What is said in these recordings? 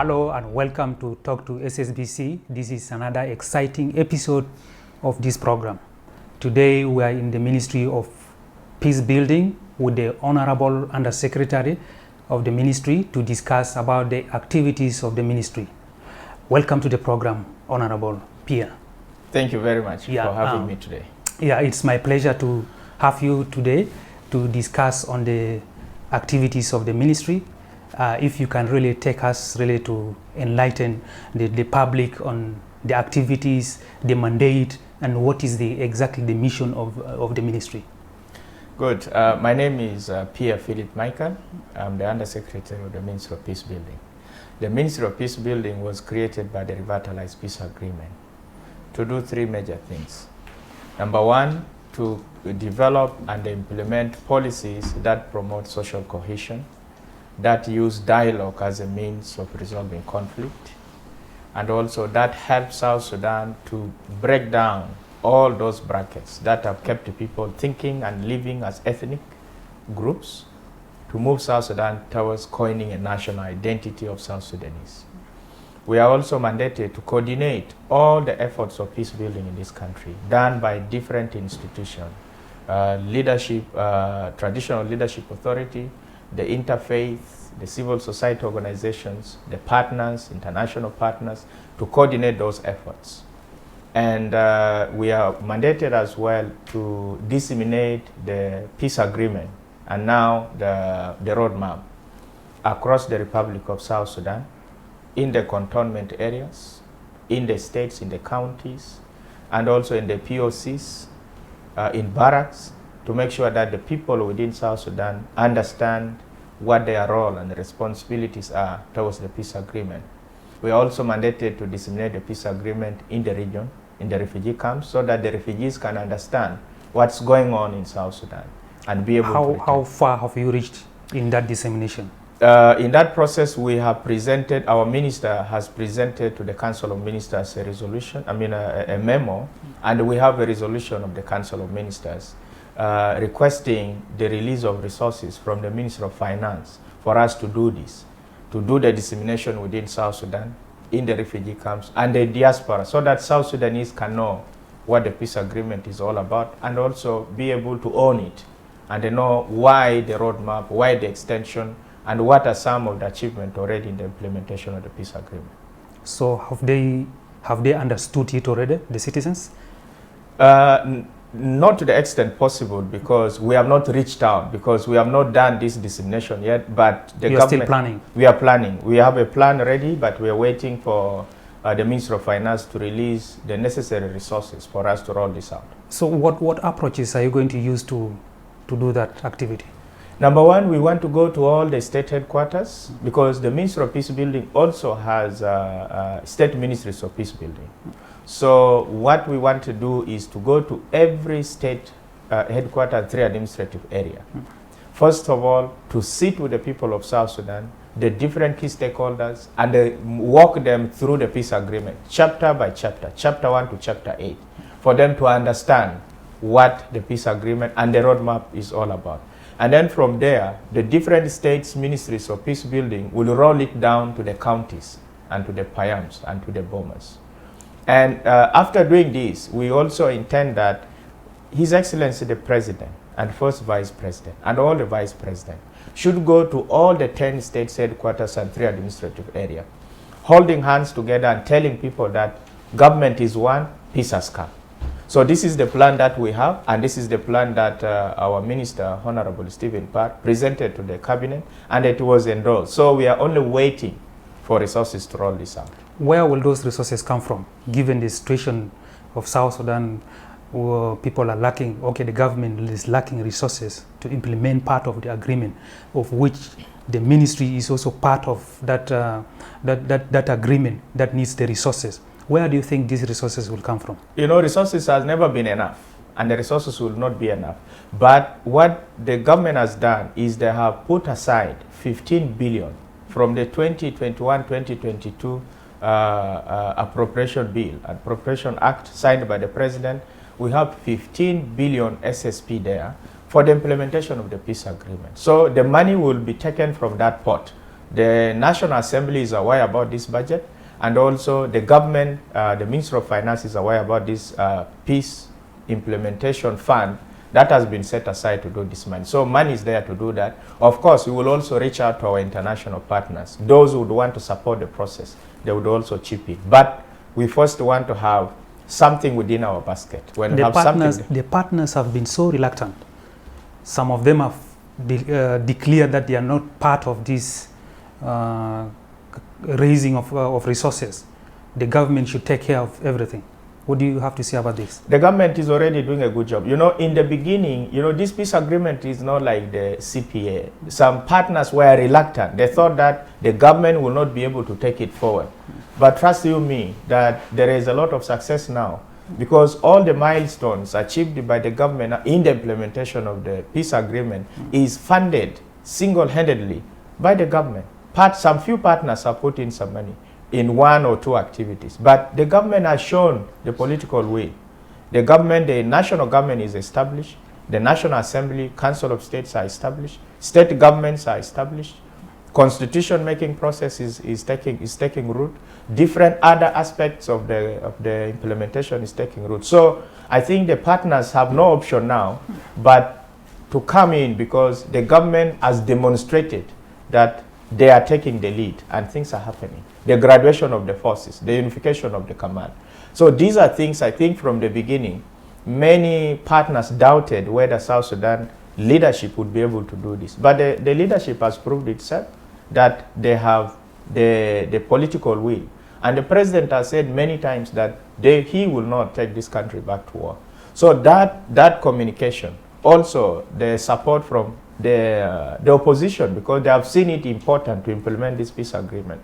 Hello and welcome to Talk to SSBC. This is another exciting episode of this program. Today we are in the Ministry of Peace Building with the Honorable Undersecretary of the Ministry to discuss about the activities of the Ministry. Welcome to the program, Honorable Pia. Thank you very much for having me today. Yeah, it's my pleasure to have you today to discuss on the activities of the Ministry. If you can really take us really to enlighten the public on the activities, the mandate, and what is exactly the mission of the Ministry. Good. My name is Pia Philip Michael. I'm the Undersecretary of the Ministry of Peace Building. The Ministry of Peace Building was created by the Revitalized Peace Agreement to do three major things. Number one, to develop and implement policies that promote social cohesion, that use dialogue as a means of resolving conflict, and also that helps South Sudan to break down all those brackets that have kept the people thinking and living as ethnic groups, to move South Sudan towards coining a national identity of South Sudanese. We are also mandated to coordinate all the efforts of peace building in this country done by different institutions, traditional leadership authority, the interfaith, the civil society organizations, the partners, international partners, to coordinate those efforts. And we are mandated as well to disseminate the peace agreement and now the roadmap across the Republic of South Sudan, in the cantonment areas, in the states, in the counties, and also in the POCs, in barracks, to make sure that the people within South Sudan understand what their role and responsibilities are towards the peace agreement. We are also mandated to disseminate the peace agreement in the region, in the refugee camps, so that the refugees can understand what's going on in South Sudan and be able to return. How far have you reached in that dissemination? In that process, we have presented, our minister has presented to the Council of Ministers a resolution, a memo, and we have a resolution of the Council of Ministers requesting the release of resources from the Minister of Finance for us to do this, to do the dissemination within South Sudan, in the refugee camps, and the diaspora, so that South Sudanese can know what the peace agreement is all about and also be able to own it and know why the roadmap, why the extension, and what are some of the achievements already in the implementation of the peace agreement. So have they understood it already, the citizens? Not to the extent possible, because we have not reached out, because we have not done this dissemination yet, but the government... still planning? We are planning. We have a plan ready, but we are waiting for the Minister of Finance to release the necessary resources for us to roll this out. So what approaches are you going to use to do that activity? Number one, we want to go to all the state headquarters, because the Ministry of Peace Building also has state ministries of peace building. So what we want to do is to go to every state headquarters, 3 administrative area. First of all, to sit with the people of South Sudan, the different key stakeholders, and walk them through the peace agreement, chapter by chapter, chapter 1 to chapter 8, for them to understand what the peace agreement and the roadmap is all about. And then from there, the different states ministries of peace building will roll it down to the counties and to the PIAMs and to the bombers. And after doing this, we also intend that His Excellency the President and First Vice President and all the Vice President should go to all the 10 states headquarters and 3 administrative areas, holding hands together and telling people that government is one, peace has come. So this is the plan that we have, and this is the plan that our Minister, Honorable Stephen Park, presented to the Cabinet, and it was endorsed. So we are only waiting for resources to roll this out. Where will those resources come from, given the situation of South Sudan, where people are lacking, the government is lacking resources to implement part of the agreement, of which the ministry is also part of that agreement that needs the resources. Where do you think these resources will come from? Resources has never been enough, and the resources will not be enough. But what the government has done is they have put aside 15 billion from the 2021-2022 appropriation bill, appropriation act signed by the president. We have 15 billion SSP there for the implementation of the peace agreement. So the money will be taken from that pot The National Assembly is aware about this budget, and also the government, the Minister of Finance is aware about this peace implementation fund that has been set aside to do this money. So money is there to do that. Of course, we will also reach out to our international partners. Those who would want to support the process, they would also chip in. But we first want to have something within our basket. When the partners have been so reluctant. Some of them have declared that they are not part of this raising of resources. The government should take care of everything. What do you have to say about this? The government is already doing a good job. You know, in the beginning, you know, this peace agreement is not like the CPA. Some partners were reluctant. They thought that the government will not be able to take it forward. But trust you me, that there is a lot of success now, because all the milestones achieved by the government in the implementation of the peace agreement is funded single-handedly by the government. Some few partners have put in some money in one or two activities, but the government has shown the political will. The government, the national government is established, the National Assembly, Council of States are established, state governments are established, constitution making process is taking root, different other aspects of the implementation is taking root. So I think the partners have no option now but to come in, because the government has demonstrated that they are taking the lead and things are happening. The graduation of the forces, the unification of the command. So these are things I think from the beginning, many partners doubted whether South Sudan leadership would be able to do this. But the leadership has proved itself that they have the political will. And the president has said many times that he will not take this country back to war. So that communication, also the support from the opposition, because they have seen it important to implement this peace agreement,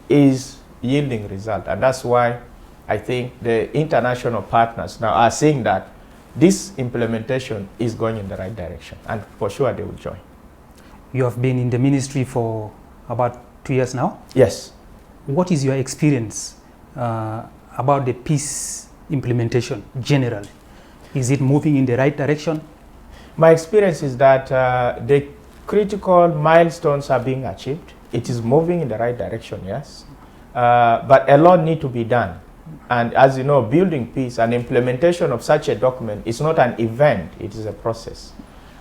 is yielding result. And that's why I think the international partners now are seeing that this implementation is going in the right direction, and for sure they will join. You have been in the ministry for about 2 years now? Yes. What is your experience about the peace implementation generally? Is it moving in the right direction? My experience is that the critical milestones are being achieved. It is moving in the right direction, yes. But a lot need to be done. And as you know, building peace and implementation of such a document is not an event, it is a process.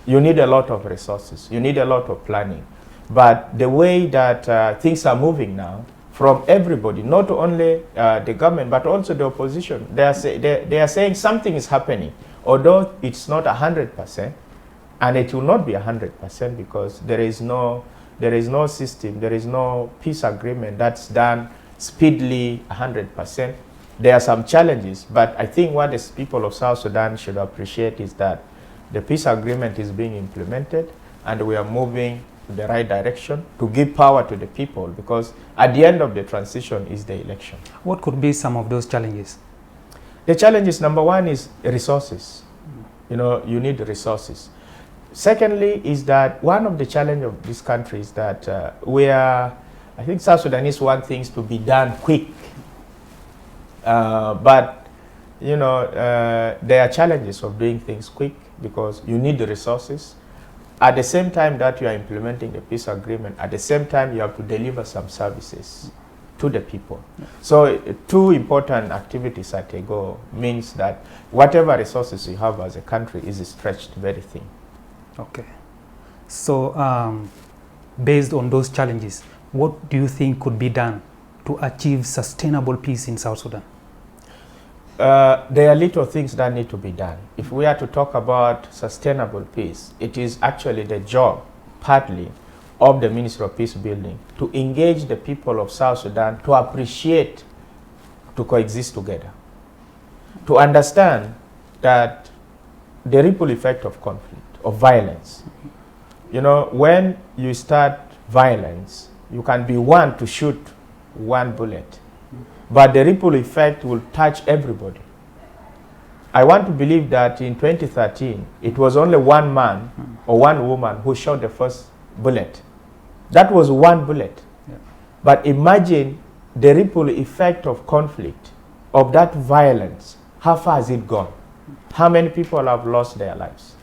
You need a lot of resources, you need a lot of planning. But the way that things are moving now, from everybody, not only the government, but also the opposition, they are saying something is happening, although it's not 100%, and it will not be 100% because there is no system, there is no peace agreement that's done speedily 100%. There are some challenges, but I think what the people of South Sudan should appreciate is that the peace agreement is being implemented and we are moving in the right direction to give power to the people, because at the end of the transition is the election. What could be some of those challenges? The challenges, number one, is resources. You know, you need resources. Secondly, is that one of the challenges of this country is that I think South Sudanese want things to be done quick. But, you know, there are challenges of doing things quick because you need the resources. At the same time that you are implementing the peace agreement, at the same time you have to deliver some services to the people. So two important activities at a go means that whatever resources you have as a country is stretched very thin. Okay. So based on those challenges, what do you think could be done to achieve sustainable peace in South Sudan? There are little things that need to be done. If we are to talk about sustainable peace, it is actually the job, partly, of the Ministry of Peace Building to engage the people of South Sudan to appreciate, to coexist together, to understand that the ripple effect of conflict, of violence. You know, when you start violence, you can be one to shoot one bullet, but the ripple effect will touch everybody. I want to believe that in 2013, it was only one man or one woman who shot the first bullet. That was one bullet. Yeah. But imagine the ripple effect of conflict, of that violence. How far has it gone? How many people have lost their lives?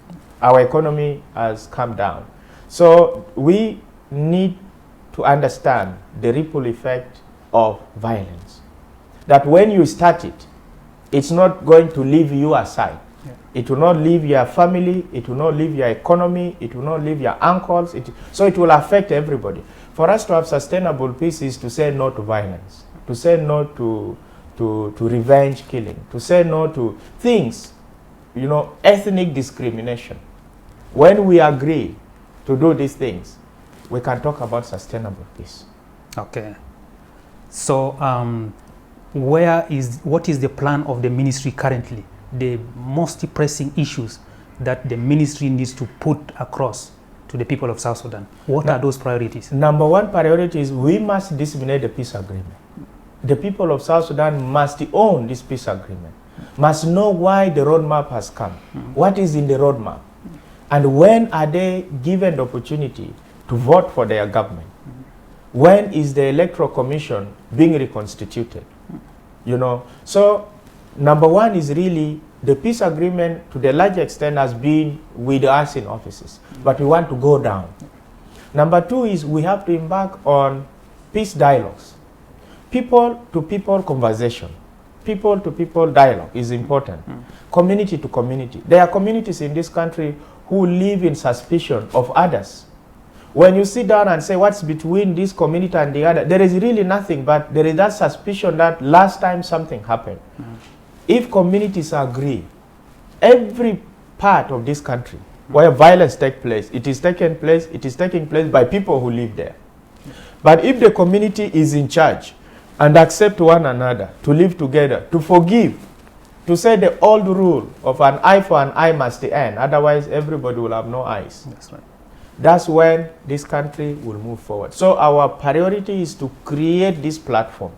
Our economy has come down. So we need to understand the ripple effect of violence. That when you start it, it's not going to leave you aside. Yeah. It will not leave your family, it will not leave your economy, it will not leave your uncles, so it will affect everybody. For us to have sustainable peace is to say no to violence, to say no to revenge killing, to say no to things, ethnic discrimination. When we agree to do these things, we can talk about sustainable peace. Okay. So, what is the plan of the ministry currently? The most pressing issues that the ministry needs to put across to the people of South Sudan. What are those priorities? Number one priority is we must disseminate the peace agreement. The people of South Sudan must own this peace agreement, must know why the roadmap has come, what is in the roadmap, and when are they given the opportunity to vote for their government. When is the Electoral Commission being reconstituted? So number one is really the peace agreement to the large extent has been with us in offices, but we want to go down. Number two is we have to embark on peace dialogues. People to people conversation, people to people dialogue is important. Community to community. There are communities in this country who live in suspicion of others. When you sit down and say what's between this community and the other, there is really nothing, but there is that suspicion that last time something happened. If communities agree, every part of this country where violence takes place, it is taking place by people who live there. But if the community is in charge and accept one another, to live together, to forgive, to say the old rule of an eye for an eye must end, otherwise everybody will have no eyes. That's right. That's when this country will move forward. So our priority is to create this platform.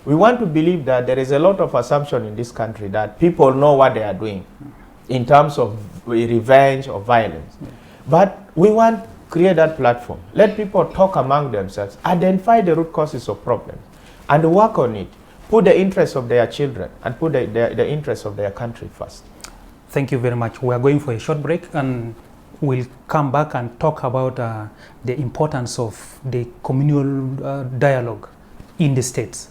We want to believe that there is a lot of assumption in this country that people know what they are doing in terms of revenge or violence. But we want to create that platform. Let people talk among themselves, identify the root causes of problems, and work on it. Put the interests of their children and put the interests of their country first. Thank you very much. We are going for a short break and we'll come back and talk about the importance of the communal dialogue in the states.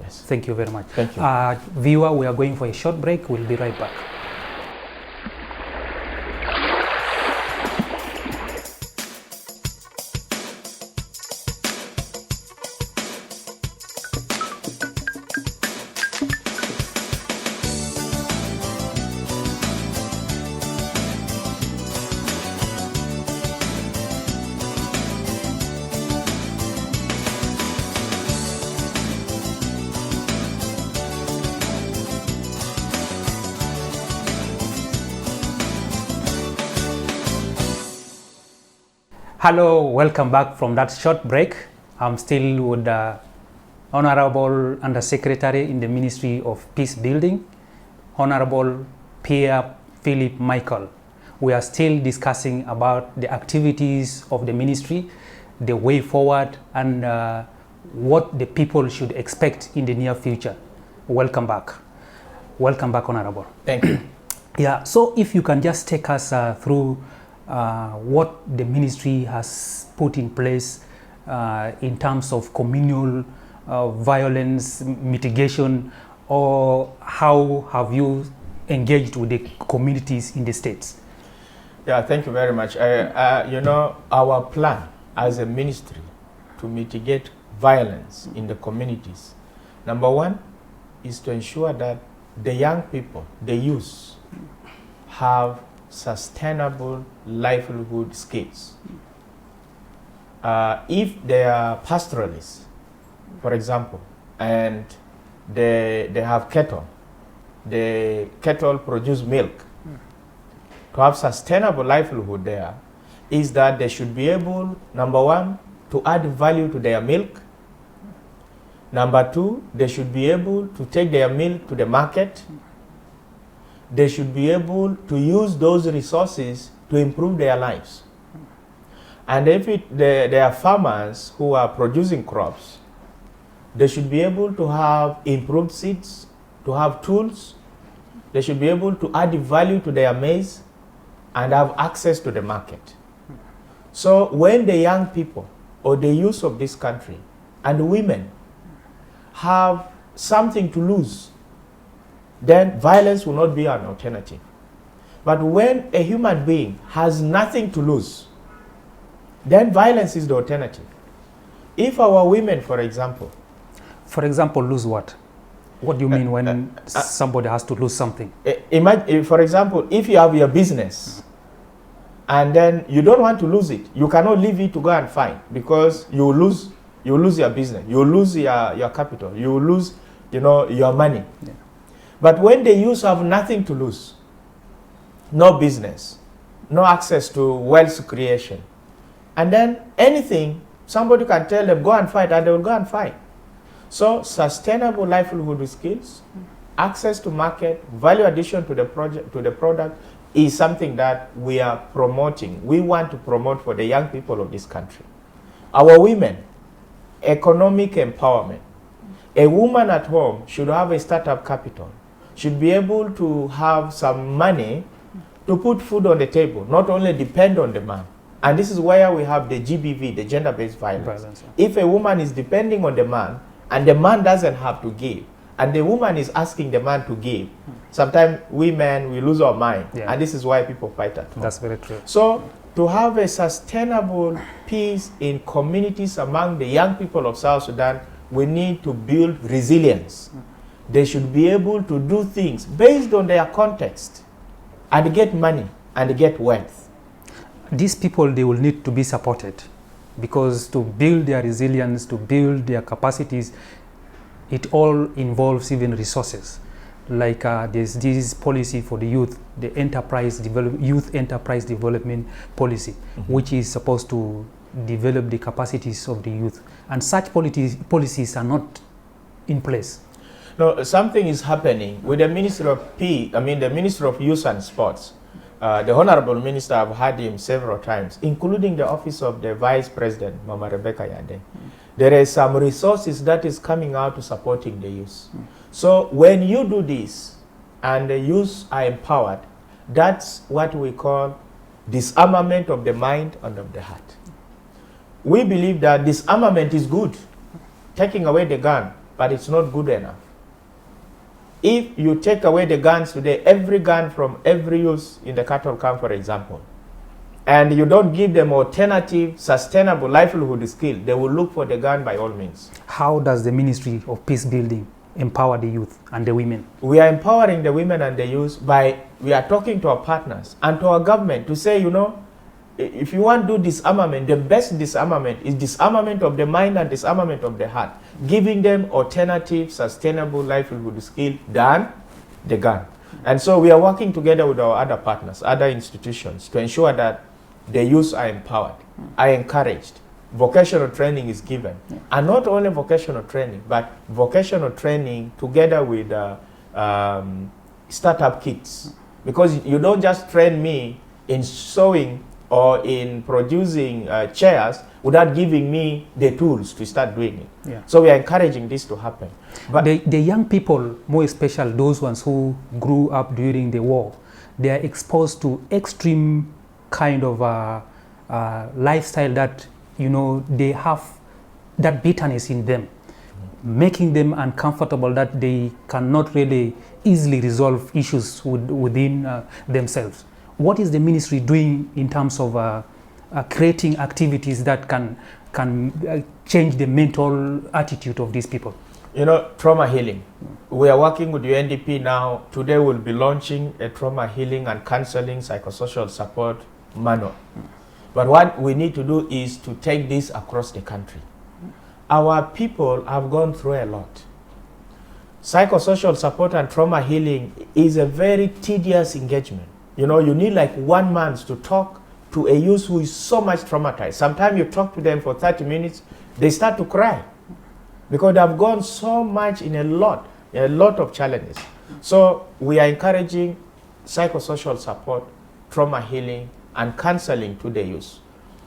Yes. Thank you very much. Thank you. Viewer, we are going for a short break. We'll be right back. Hello, welcome back from that short break. I'm still with the Honorable Undersecretary in the Ministry of Peace Building, Honorable Pia Philip Michael. We are still discussing about the activities of the ministry, the way forward, and what the people should expect in the near future. Welcome back. Welcome back, Honorable. Thank you. Yeah, so if you can just take us through what the ministry has put in place in terms of communal violence mitigation, or how have you engaged with the communities in the states? Yeah, thank you very much. Our plan as a ministry to mitigate violence in the communities, number one is to ensure that the young people, the youth, have sustainable livelihood skills. If they are pastoralists, for example, and they have cattle, the cattle produce milk. To have sustainable livelihood there is that they should be able, number one, to add value to their milk. Number two, they should be able to take their milk to the market. They should be able to use those resources to improve their lives. And if they are farmers who are producing crops, they should be able to have improved seeds, to have tools. They should be able to add value to their maize and have access to the market. So when the young people or the youth of this country and women have something to lose, then violence will not be an alternative. But when a human being has nothing to lose, then violence is the alternative. If our women, for example, lose what? What do you mean when somebody has to lose something? Imagine, for example, if you have your business and then you don't want to lose it, you cannot leave it to go and fight, because you lose your business, you lose your capital, you lose, your money. Yeah. But when the youth have nothing to lose, no business, no access to wealth creation, and then anything, somebody can tell them, go and fight, and they will go and fight. So sustainable livelihood skills, access to market, value addition to the product is something that we are promoting. We want to promote for the young people of this country. Our women, economic empowerment. A woman at home should have a startup capital, should be able to have some money to put food on the table, not only depend on the man. And this is where we have the GBV, the gender-based violence. If a woman is depending on the man, and the man doesn't have to give, and the woman is asking the man to give, sometimes we men, we lose our mind. Yeah. And this is why people fight at home. That's very true. So to have a sustainable peace in communities among the young people of South Sudan, we need to build resilience. They should be able to do things based on their context and get money and get wealth. These people, they will need to be supported, because to build their resilience, to build their capacities, it all involves even resources. Like there's this policy for the youth, the youth enterprise development policy, which is supposed to develop the capacities of the youth. And such policies are not in place. No, something is happening with the Minister of the Minister of Youth and Sports. The Honorable Minister, I've had him several times, including the office of the Vice President, Mama Rebecca Yande. There is some resources that is coming out to supporting the youth. So when you do this and the youth are empowered, that's what we call disarmament of the mind and of the heart. We believe that disarmament is good, taking away the gun, but it's not good enough. If you take away the guns today, every gun from every youth in the cattle camp, for example, and you don't give them alternative, sustainable livelihood skill, they will look for the gun by all means. How does the Ministry of Peace Building empower the youth and the women? We are empowering the women and the youth by, we are talking to our partners and to our government to say, if you want to do disarmament, the best disarmament is disarmament of the mind and disarmament of the heart, giving them alternative, sustainable livelihood skill than the gun. And so we are working together with our other partners, other institutions, to ensure that the youth are empowered, are encouraged, vocational training is given. And not only vocational training, but vocational training together with startup kits. Because you don't just train me in sewing or in producing chairs without giving me the tools to start doing it. Yeah. So we are encouraging this to happen. But the young people, more especially those ones who grew up during the war, they are exposed to extreme kind of lifestyle that, they have that bitterness in them, making them uncomfortable, that they cannot really easily resolve issues within themselves. What is the ministry doing in terms of creating activities that can change the mental attitude of these people? Trauma healing. We are working with UNDP now. Today we'll be launching a trauma healing and counseling psychosocial support manual. But what we need to do is to take this across the country. Our people have gone through a lot. Psychosocial support and trauma healing is a very tedious engagement. You need like 1 month to talk to a youth who is so much traumatized. Sometimes you talk to them for 30 minutes, they start to cry because they have gone so much in a lot of challenges. So we are encouraging psychosocial support, trauma healing, and counseling to the youth.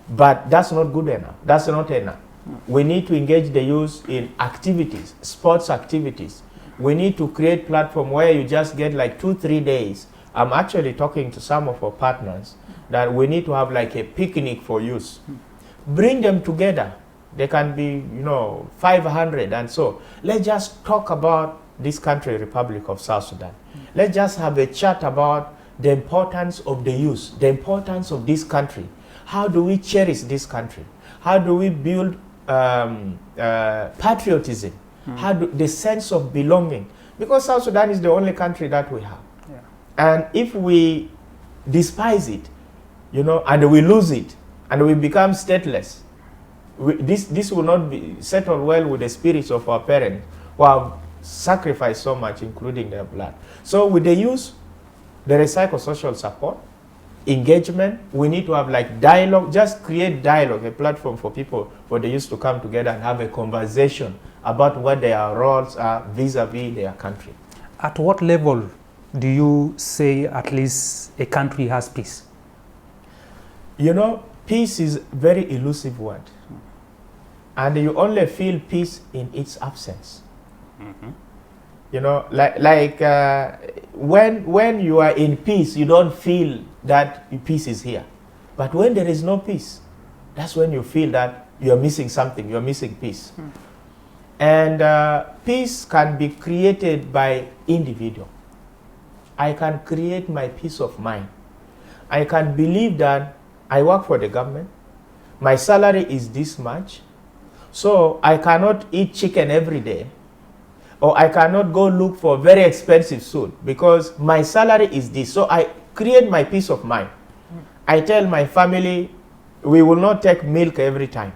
But that's not good enough. That's not enough. We need to engage the youth in activities, sports activities. We need to create platform where you just get like 2-3 days. I'm actually talking to some of our partners that we need to have like a picnic for youth. Bring them together They can be, 500 and so. Let's just talk about this country, Republic of South Sudan. Let's just have a chat about the importance of the youth, the importance of this country. How do we cherish this country? How do we build patriotism? The sense of belonging? Because South Sudan is the only country that we have. Yeah. And if we despise it, and we lose it, and we become stateless, this will not be settled well with the spirits of our parents who have sacrificed so much, including their blood. So with the youth, there is psychosocial support, engagement. We need to have like dialogue, just create dialogue, a platform for people, for the youth to come together and have a conversation about what their roles are vis-a-vis their country. At what level do you say at least a country has peace? Peace is a very elusive word. And you only feel peace in its absence. When you are in peace, you don't feel that peace is here. But when there is no peace, that's when you feel that you are missing something, you are missing peace. And peace can be created by individual. I can create my peace of mind. I can believe that I work for the government, my salary is this much, so I cannot eat chicken every day, or I cannot go look for very expensive food because my salary is this. So I create my peace of mind. I tell my family, we will not take milk every time.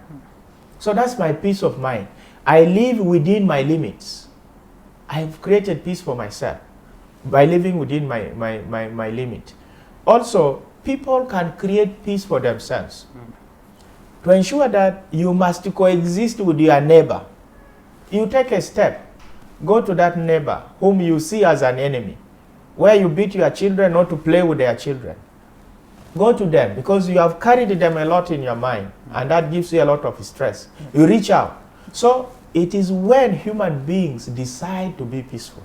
So that's my peace of mind. I live within my limits. I've created peace for myself by living within my limit. Also, people can create peace for themselves. To ensure that you must coexist with your neighbor, you take a step. Go to that neighbor whom you see as an enemy, where you beat your children not to play with their children. Go to them because you have carried them a lot in your mind, and that gives you a lot of stress. You reach out. So it is when human beings decide to be peaceful.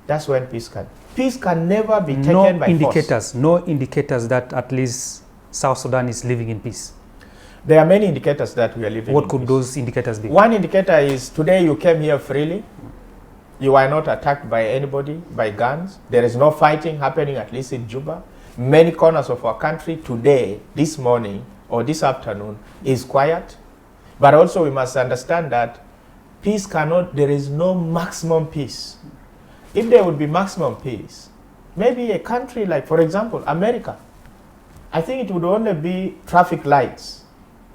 That's when peace can never be taken by force. No indicators that at least South Sudan is living in peace. There are many indicators that we are living in peace. What could those indicators be? One indicator is today you came here freely. You are not attacked by anybody, by guns. There is no fighting happening, at least in Juba. Many corners of our country today, this morning or this afternoon, is quiet. But also we must understand that there is no maximum peace. If there would be maximum peace, maybe a country like, for example, America, I think it would only be traffic lights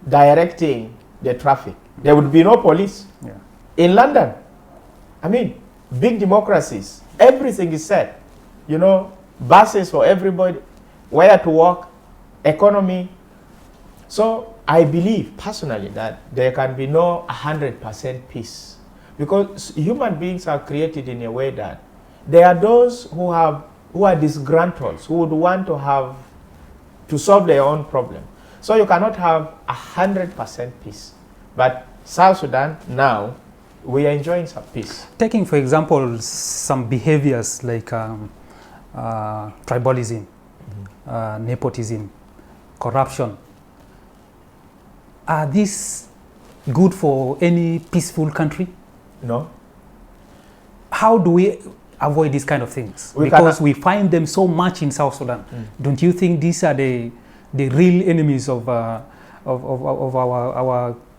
directing the traffic. There would be no police. Yeah. In London, big democracies, everything is set. Buses for everybody, where to work, economy. So I believe personally that there can be no 100% peace, because human beings are created in a way that there are those who are disgruntled, who would want to solve their own problem. So you cannot have 100% peace. But South Sudan now, we are enjoying some peace. Taking, for example, some behaviors like tribalism, nepotism, corruption, are these good for any peaceful country? No. How do we avoid these kind of things? Because we find them so much in South Sudan. Don't you think these are the real enemies of our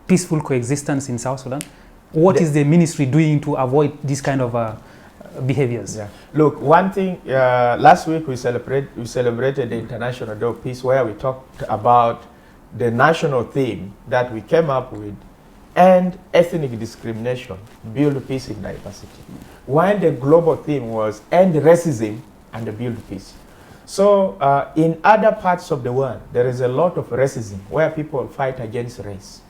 peaceful coexistence in South Sudan? What is the ministry doing to avoid these kind of behaviors? Yeah. Look, one thing, last week we celebrated the International Day of Peace, where we talked about the national theme that we came up with, end ethnic discrimination, build peace in diversity. While the global theme was end racism and build peace. So in other parts of the world, there is a lot of racism where people fight against race.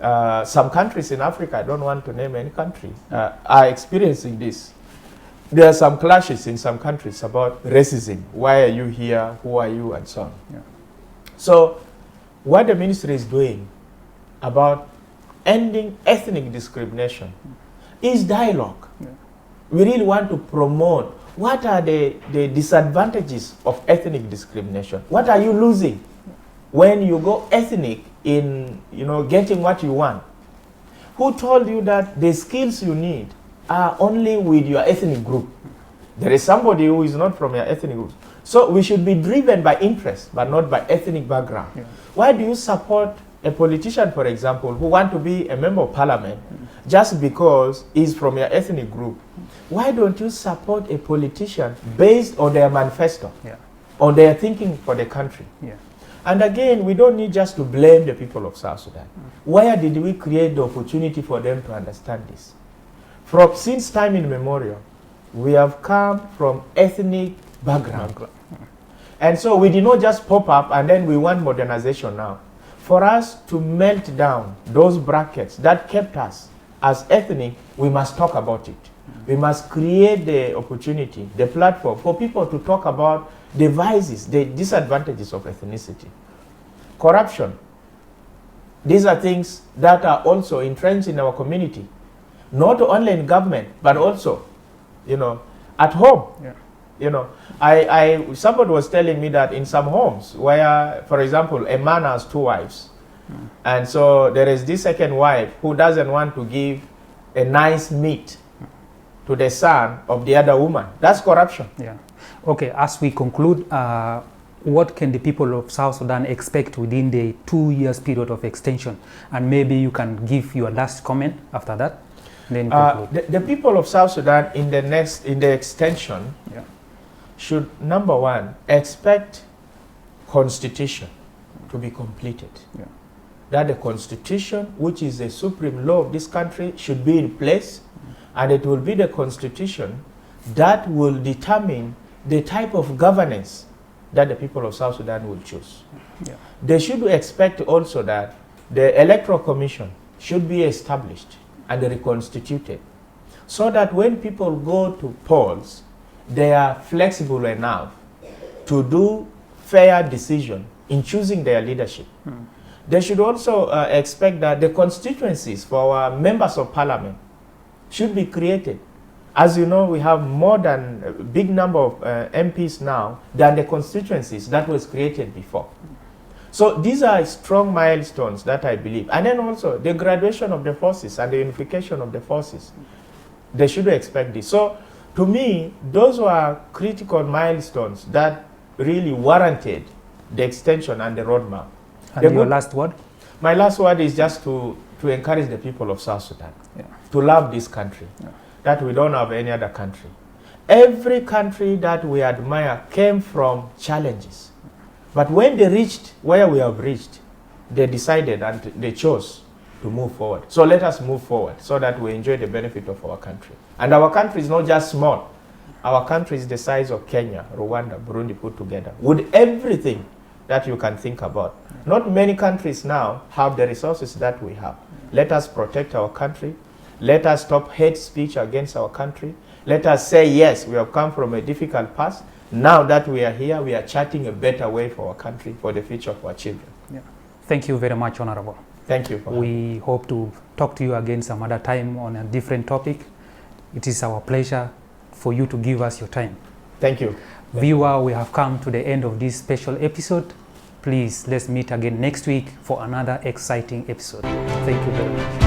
Some countries in Africa, I don't want to name any country, are experiencing this. There are some clashes in some countries about racism. Why are you here? Who are you? And so on. Yeah. So what the ministry is doing about ending ethnic discrimination is dialogue. Yeah. We really want to promote what are the disadvantages of ethnic discrimination. What are you losing when you go ethnic in getting what you want? Who told you that the skills you need are only with your ethnic group? There is somebody who is not from your ethnic group. So we should be driven by interest, but not by ethnic background. Yeah. Why do you support a politician, for example, who want to be a member of parliament just because he's from your ethnic group? Why don't you support a politician based on their manifesto, on their thinking for the country? Yeah. And again, we don't need just to blame the people of South Sudan. Where did we create the opportunity for them to understand this? Since time immemorial, we have come from ethnic background. And so we did not just pop up and then we want modernization now. For us to melt down those brackets that kept us as ethnic, we must talk about it. We must create the opportunity, the platform for people to talk about the vices, the disadvantages of ethnicity. Corruption. These are things that are also entrenched in our community, not only in government, but also, at home. Yeah. Somebody was telling me that in some homes where, for example, a man has 2 wives, and so there is this second wife who doesn't want to give a nice meat to the son of the other woman. That's corruption. Yeah. Okay, as we conclude, what can the people of South Sudan expect within the 2 years period of extension? And maybe you can give your last comment after that. Then the people of South Sudan in the extension should, number one, expect constitution to be completed. Yeah. That the constitution, which is the supreme law of this country, should be in place, and it will be the constitution that will determine the type of governance that the people of South Sudan will choose. Yeah. They should expect also that the electoral commission should be established and reconstituted, so that when people go to polls, they are flexible enough to do fair decision in choosing their leadership. They should also expect that the constituencies for our members of parliament should be created. As you know, we have more than a big number of MPs now than the constituencies that was created before. So these are strong milestones that I believe. And then also the graduation of the forces and the unification of the forces. They should expect this. So to me, those were critical milestones that really warranted the extension and the roadmap. And your last word? My last word is just to encourage the people of South Sudan to love this country, that we don't have any other country. Every country that we admire came from challenges. But when they reached where we have reached, they decided and they chose to move forward. So let us move forward so that we enjoy the benefit of our country. And our country is not just small. Our country is the size of Kenya, Rwanda, Burundi put together, with everything that you can think about. Not many countries now have the resources that we have. Let us protect our country. Let us stop hate speech against our country. Let us say, yes, we have come from a difficult past. Now that we are here, we are charting a better way for our country, for the future of our children. Yeah. Thank you very much, Honorable. Thank you. We hope to talk to you again some other time on a different topic. It is our pleasure for you to give us your time. Thank you. Viewer, we have come to the end of this special episode. Please, let's meet again next week for another exciting episode. Thank you very much.